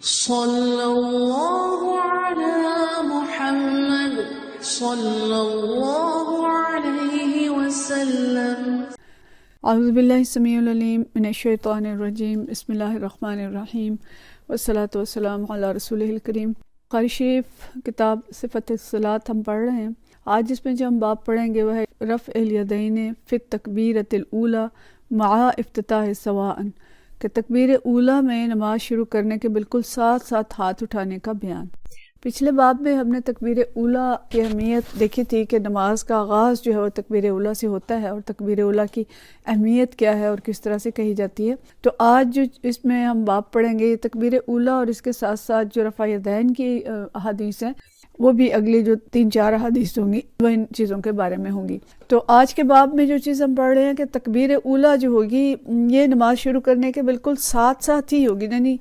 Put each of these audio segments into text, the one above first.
صلی اللہ علی محمد صلی اللہ علیہ وسلم۔ اعوذ باللہ السمیع العلیم من الشیطان الرجیم، بسم اللہ الرحمن الرحیم، والصلاۃ والسلام علی رسولہ الکریم۔ قاری شریف کتاب صفت الصلاۃ ہم پڑھ رہے ہیں۔ آج اس میں جو ہم باب پڑھیں گے وہ ہے رفع الیدین فی التکبیرۃ الاولی مع افتتاح سواء، کہ تکبیر اولیٰ میں نماز شروع کرنے کے بالکل ساتھ ساتھ ہاتھ اٹھانے کا بیان۔ پچھلے باب میں ہم نے تکبیر اولیٰ کی اہمیت دیکھی تھی کہ نماز کا آغاز جو ہے وہ تکبیر اولیٰ سے ہوتا ہے، اور تکبیر اولیٰ کی اہمیت کیا ہے اور کس طرح سے کہی جاتی ہے۔ تو آج جو اس میں ہم باب پڑھیں گے، یہ تکبیر اولیٰ اور اس کے ساتھ ساتھ جو رفع یدین کی احادیث ہیں وہ بھی اگلی جو 3-4 احادیث ہوں گی وہ ان چیزوں کے بارے میں ہوں گی۔ تو آج کے باب میں جو چیز ہم پڑھ رہے ہیں کہ تکبیر اولیٰ جو ہوگی یہ نماز شروع کرنے کے بالکل ساتھ ساتھ ہی ہوگی، یعنی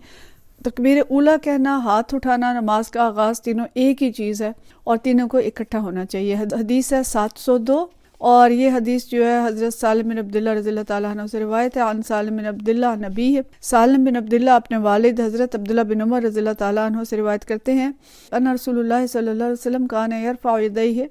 تکبیر اولیٰ کہنا، ہاتھ اٹھانا، نماز کا آغاز، تینوں ایک ہی چیز ہے اور تینوں کو اکٹھا ہونا چاہیے۔ حدیث ہے 702، اور یہ حدیث جو ہے حضرت سالم بن عبداللہ رضی اللہ تعالیٰ عنہ سے روایت ہے۔ عن سالم بن عبداللہ نبی ہے، سالم بن عبداللہ اپنے والد حضرت عبداللہ بن عمر رضی اللہ تعالیٰ عنہ سے روایت کرتے ہیں، ان رسول اللہ صلی اللہ علیہ وسلم کان یرفع یدیہ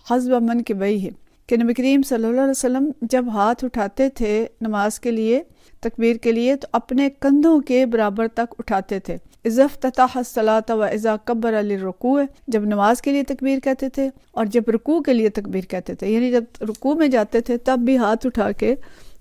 حذو منکبیہ، کہ نبی کریم صلی اللہ علیہ وسلم جب ہاتھ اٹھاتے تھے نماز کے لیے، تکبیر کے لیے، تو اپنے کندھوں کے برابر تک اٹھاتے تھے۔ اذا افتتح الصلاۃ واذا کبر للرکوع، جب نماز کے لیے تکبیر کہتے تھے اور جب رکوع کے لیے تکبیر کہتے تھے، یعنی جب رکوع میں جاتے تھے تب بھی ہاتھ اٹھا کے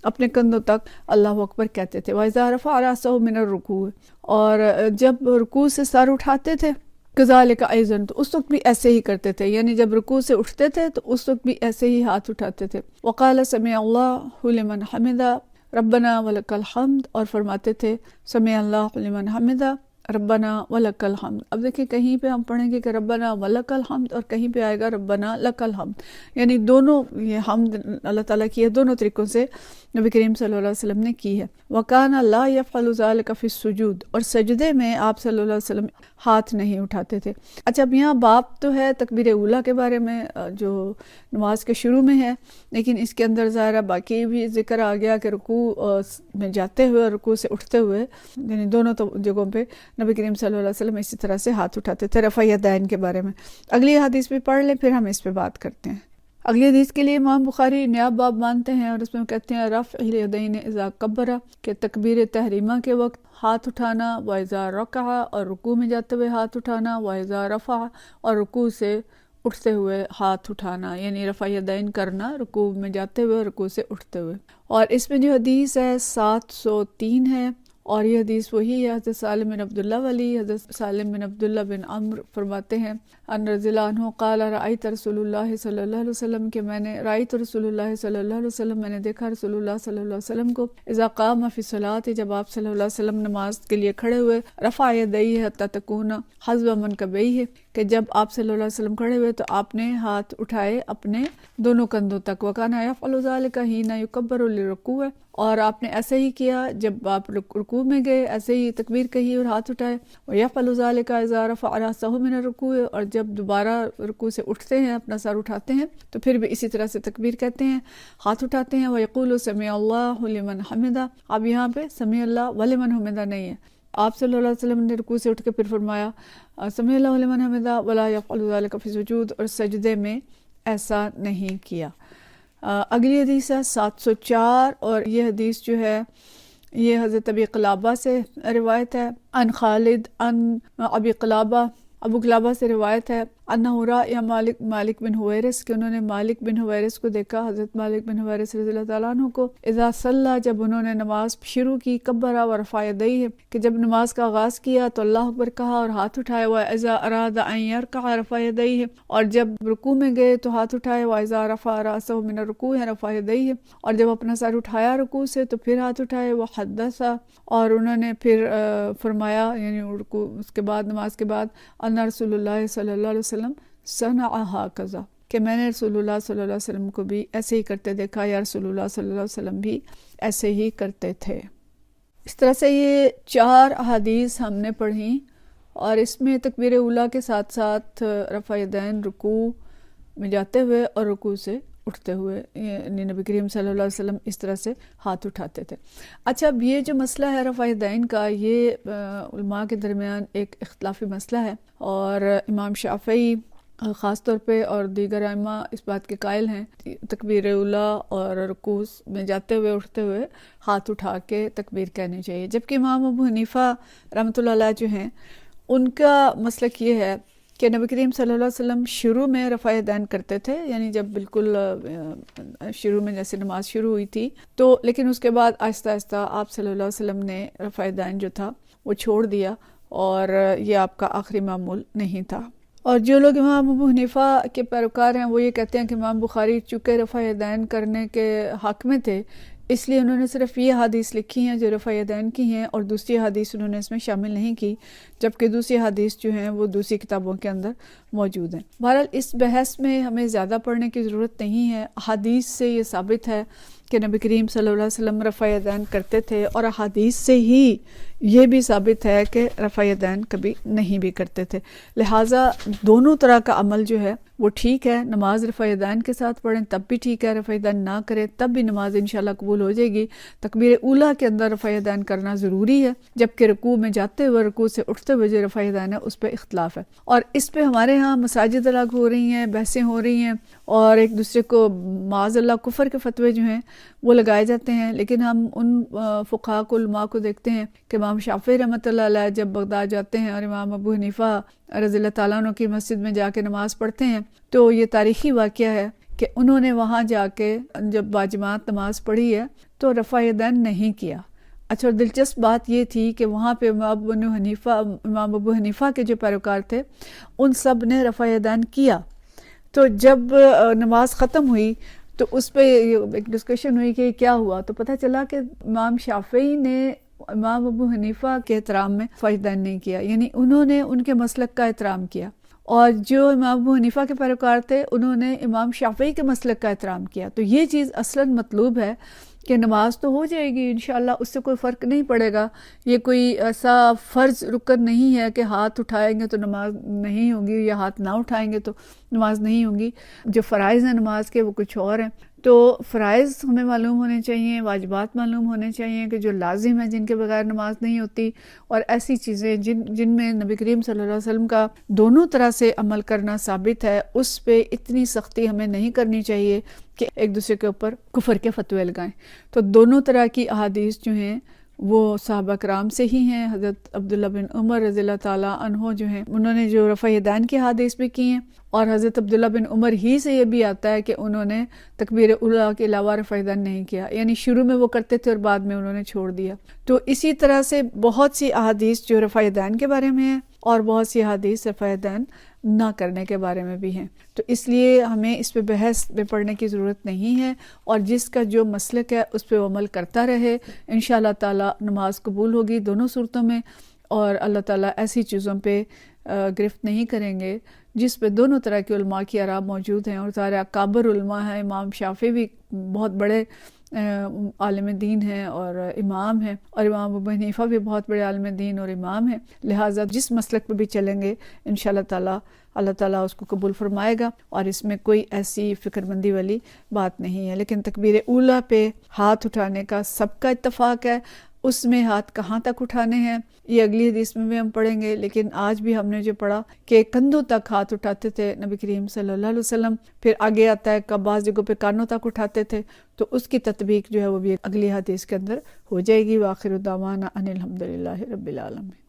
اپنے کندھوں تک اللہ اکبر کہتے تھے۔ واذا رفع راسہ من الرکوع، اور جب رکوع سے سر اٹھاتے تھے، کذالک ایضا، تو اس وقت بھی ایسے ہی کرتے تھے، یعنی جب رکوع سے اٹھتے تھے تو اس وقت بھی ایسے ہی ہاتھ اٹھاتے تھے۔ وقال سمع اللہ لمن حمدہ ربنا ولک الحمد، اور فرماتے تھے سمع اللہ لمن حمدہ ربنا ولک الحمد۔ اب دیکھیں کہیں پہ ہم پڑھیں گے کہ ربنا ولک الحمد، اور کہیں پہ آئے گا ربنا لک الحمد، یعنی دونوں یہ حمد اللہ تعالیٰ کی ہے، دونوں طریقوں سے نبی کریم صلی اللہ علیہ وسلم نے کی ہے۔ وَكَانَ لَا يَفْعَلُ ذَلِكَ فِي السُّجُودِ، اور سجدے میں آپ صلی اللہ علیہ وسلم ہاتھ نہیں اٹھاتے تھے۔ اچھا، اب یہاں باب تو ہے تکبیر اولیٰ کے بارے میں جو نماز کے شروع میں ہے، لیکن اس کے اندر ظاہرہ باقی بھی ذکر آ گیا کہ رکوع میں جاتے ہوئے اور رکوع سے اٹھتے ہوئے، یعنی دونوں جگہوں پہ نبی کریم صلی اللہ علیہ وسلم اسی طرح سے ہاتھ اٹھاتے تھے۔ رفع یدین کے بارے میں اگلی حدیث بھی پڑھ لیں، پھر ہم اس پہ بات کرتے ہیں۔ اگلی حدیث کے لیے امام بخاری نیا باب مانتے ہیں، اور اس میں کہتے ہیں رفع الیدین اذا کبر، کہ تکبیر تحریمہ کے وقت ہاتھ اٹھانا، واذا رکع، اور رکوع میں جاتے ہوئے ہاتھ اٹھانا، واذا رفع، اور رکوع سے اٹھتے ہوئے ہاتھ اٹھانا، یعنی رفع یدین کرنا رکوع میں جاتے ہوئے، رکوع سے اٹھتے ہوئے۔ اور اس میں جو حدیث ہے 703 ہے، اور یہ حدیث وہی ہے حضرت سالم بن عبداللہ والی۔ حضرت سالم بن عبداللہ بن عمرو فرماتے ہیں ان رضی اللہ عنہ قال رأیت رسول اللہ صلی اللہ علیہ وسلم، کہ میں نے رأیت رسول اللہ صلی اللہ علیہ وسلم، میں نے دیکھا رسول اللہ صلی اللہ علیہ وسلم کو، اذا قام فی الصلاۃ، جب آپ صلی اللہ علیہ وسلم نماز کے لیے کھڑے ہوئے، رفع یدیہ حتی تکون حذو منکبیہ، کہ جب آپ صلی اللہ علیہ وسلم کھڑے ہوئے تو آپ نے ہاتھ اٹھائے اپنے دونوں کندھوں تک۔ وکان یفعل ذلک حین یکبر للرکوع، اور آپ نے ایسے ہی کیا جب آپ رکوع میں گئے، ایسے ہی تکبیر کہی اور ہاتھ اٹھائے۔ ویفعل ذلک اذا رفع راسہ من الرکوع، اور جب دوبارہ رکوع سے اٹھتے ہیں، اپنا سر اٹھاتے ہیں، تو پھر بھی اسی طرح سے تکبیر کہتے ہیں، ہاتھ اٹھاتے ہیں۔ ویقول سمع اللہ لمن حمدہ، اب یہاں پہ سمع اللہ ولمن حمدہ نہیں ہے، آپ صلی اللہ علیہ وسلم نے رکوع سے اٹھ کے پھر فرمایا سمع اللہ لمن حمدہ ولا یفعل ذلک فی السجود، اور سجدے میں ایسا نہیں کیا۔ اگلی حدیث ہے 704، اور یہ حدیث جو ہے یہ حضرت ابی قلابہ سے روایت ہے، ان خالد ان ابی قلابہ، ابو قلابہ سے روایت ہے، انہ رأى مالک بن حویرث، کہ انہوں نے مالک بن حویرث کو دیکھا، حضرت مالک بن حویرث رضی اللہ تعالیٰ عنہ کو، اذا صلی، جب انہوں نے نماز شروع کی، کبر ورفع یدیہ، کہ جب نماز کا آغاز کیا تو اللہ اکبر کہا اور ہاتھ اٹھائے، واذا اراد ان یرکع رفع یدیہ، اور جب رکوع میں گئے تو ہاتھ اٹھائے، واذا رفع راسہ من الرکوع رفع یدیہ، اور جب اپنا سر اٹھایا رکوع سے تو پھر ہاتھ اٹھائے، وحدث، اور انہوں نے پھر فرمایا، یعنی رکوع اس کے بعد نماز کے بعد، ان رسول اللہ صلی اللہ علیہ وسلم صنع ہکذا، کہ میں نے رسول اللہ صلی اللہ علیہ وسلم کو بھی ایسے ہی کرتے دیکھا، یا رسول اللہ صلی اللہ علیہ وسلم بھی ایسے ہی کرتے تھے۔ اس طرح سے یہ 4 احادیث ہم نے پڑھی، اور اس میں تکبیر اولیٰ کے ساتھ ساتھ رفع یدین رکوع میں جاتے ہوئے اور رکوع سے اٹھتے ہوئے، یعنی نبی کریم صلی اللہ علیہ وسلم اس طرح سے ہاتھ اٹھاتے تھے۔ اچھا، اب یہ جو مسئلہ ہے رفع یدین کا، یہ علماء کے درمیان ایک اختلافی مسئلہ ہے، اور امام شافعی خاص طور پہ اور دیگر ائمہ اس بات کے قائل ہیں تکبیر اولیٰ اور رکوع میں جاتے ہوئے اٹھتے ہوئے ہاتھ اٹھا کے تکبیر کہنی چاہیے، جبکہ امام ابو حنیفہ رحمۃ اللہ علیہ جو ہیں ان کا مسلک یہ ہے کہ نبی کریم صلی اللہ علیہ وسلم شروع میں رفع یدین کرتے تھے، یعنی جب بالکل شروع میں جیسے نماز شروع ہوئی تھی تو، لیکن اس کے بعد آہستہ آہستہ آپ صلی اللہ علیہ وسلم نے رفع یدین جو تھا وہ چھوڑ دیا، اور یہ آپ کا آخری معمول نہیں تھا۔ اور جو لوگ امام ابو حنیفہ کے پیروکار ہیں وہ یہ کہتے ہیں کہ امام بخاری چونکہ رفع یدین کرنے کے حق میں تھے، اس لیے انہوں نے صرف یہ حدیث لکھی ہیں جو رفع یدین کی ہیں، اور دوسری حدیث انہوں نے اس میں شامل نہیں کی، جبکہ دوسری حدیث جو ہیں وہ دوسری کتابوں کے اندر موجود ہیں۔ بہرحال اس بحث میں ہمیں زیادہ پڑھنے کی ضرورت نہیں ہے، حدیث سے یہ ثابت ہے کہ نبی کریم صلی اللہ علیہ وسلم رفع یدین کرتے تھے، اور حدیث سے ہی یہ بھی ثابت ہے کہ رفع یدین کبھی نہیں بھی کرتے تھے، لہٰذا دونوں طرح کا عمل جو ہے وہ ٹھیک ہے۔ نماز رفع یدین کے ساتھ پڑھیں تب بھی ٹھیک ہے، رفع یدین نہ کریں تب بھی نماز انشاءاللہ قبول ہو جائے گی۔ تکبیر اولیٰ کے اندر رفع یدین کرنا ضروری ہے، جبکہ رکوع میں جاتے ہوئے، رکوع سے اٹھتے ہوئے جو رفع یدین ہے اس پہ اختلاف ہے، اور اس پہ ہمارے ہاں مساجد الگ ہو رہی ہیں، بحثیں ہو رہی ہیں، اور ایک دوسرے کو معاذ اللہ کفر کے فتوے جو ہیں وہ لگائے جاتے ہیں۔ لیکن ہم ان فقہاء کو، علماء کو دیکھتے ہیں کہ امام شافعی رحمۃ اللہ علیہ جب بغداد جاتے ہیں اور امام ابو حنیفہ رضی اللہ تعالیٰ عنہ کی مسجد میں جا کے نماز پڑھتے ہیں، تو یہ تاریخی واقعہ ہے کہ انہوں نے وہاں جا کے جب باجماعت نماز پڑھی ہے تو رفع یدین نہیں کیا۔ اچھا، اور دلچسپ بات یہ تھی کہ وہاں پہ امام ابو حنیفہ کے جو پیروکار تھے ان سب نے رفع یدین کیا۔ تو جب نماز ختم ہوئی تو اس پہ ایک ڈسکشن ہوئی کہ کیا ہوا، تو پتہ چلا کہ امام شافعی نے امام ابو حنیفہ کے احترام میں رفع یدین نہیں کیا، یعنی انہوں نے ان کے مسلک کا احترام کیا، اور جو امام ابو حنیفہ کے پیروکار تھے انہوں نے امام شافعی کے مسلک کا احترام کیا۔ تو یہ چیز اصلاً مطلوب ہے کہ نماز تو ہو جائے گی انشاءاللہ، اس سے کوئی فرق نہیں پڑے گا، یہ کوئی ایسا فرض رکن نہیں ہے کہ ہاتھ اٹھائیں گے تو نماز نہیں ہوگی، یا ہاتھ نہ اٹھائیں گے تو نماز نہیں ہوگی۔ جو فرائض ہیں نماز کے وہ کچھ اور ہیں، تو فرائض ہمیں معلوم ہونے چاہیے، واجبات معلوم ہونے چاہیے کہ جو لازم ہیں، جن کے بغیر نماز نہیں ہوتی، اور ایسی چیزیں جن میں نبی کریم صلی اللہ علیہ وسلم کا دونوں طرح سے عمل کرنا ثابت ہے، اس پہ اتنی سختی ہمیں نہیں کرنی چاہیے کہ ایک دوسرے کے اوپر کفر کے فتوے لگائیں۔ تو دونوں طرح کی احادیث جو ہیں وہ صحابہ کرام سے ہی ہیں۔ حضرت عبداللہ بن عمر رضی اللہ تعالیٰ عنہ جو ہیں انہوں نے جو رفع یدین کی حدیث بھی کی ہیں، اور حضرت عبداللہ بن عمر ہی سے یہ بھی آتا ہے کہ انہوں نے تکبیر اولیٰ کے علاوہ رفع یدین نہیں کیا، یعنی شروع میں وہ کرتے تھے اور بعد میں انہوں نے چھوڑ دیا۔ تو اسی طرح سے بہت سی احادیث جو رفع یدین کے بارے میں ہیں، اور بہت سی احادیث رفع یدین نہ کرنے کے بارے میں بھی ہیں۔ تو اس لیے ہمیں اس پہ بحث میں پڑھنے کی ضرورت نہیں ہے، اور جس کا جو مسلک ہے اس پہ وہ عمل کرتا رہے، انشاءاللہ تعالیٰ نماز قبول ہوگی دونوں صورتوں میں، اور اللہ تعالیٰ ایسی چیزوں پہ گرفت نہیں کریں گے جس پہ دونوں طرح کے علماء کی آراء موجود ہیں، اور سارے اکابر علماء ہیں۔ امام شافعی بھی بہت بڑے عالم دین ہیں اور امام ہیں، اور امام ابو حنیفہ بھی بہت بڑے عالم دین اور امام ہیں، لہٰذا جس مسلک پہ بھی چلیں گے انشاءاللہ تعالیٰ اللہ تعالیٰ اس کو قبول فرمائے گا، اور اس میں کوئی ایسی فکر مندی والی بات نہیں ہے۔ لیکن تکبیر اولیٰ پہ ہاتھ اٹھانے کا سب کا اتفاق ہے، اس میں ہاتھ کہاں تک اٹھانے ہیں یہ اگلی حدیث میں بھی ہم پڑھیں گے، لیکن آج بھی ہم نے جو پڑھا کہ کندھوں تک ہاتھ اٹھاتے تھے نبی کریم صلی اللہ علیہ وسلم، پھر آگے آتا ہے کہ بعض جگہوں پہ کانوں تک اٹھاتے تھے، تو اس کی تطبیق جو ہے وہ بھی اگلی حدیث کے اندر ہو جائے گی۔ وآخر دعوانا ان الحمدللہ رب العالمین۔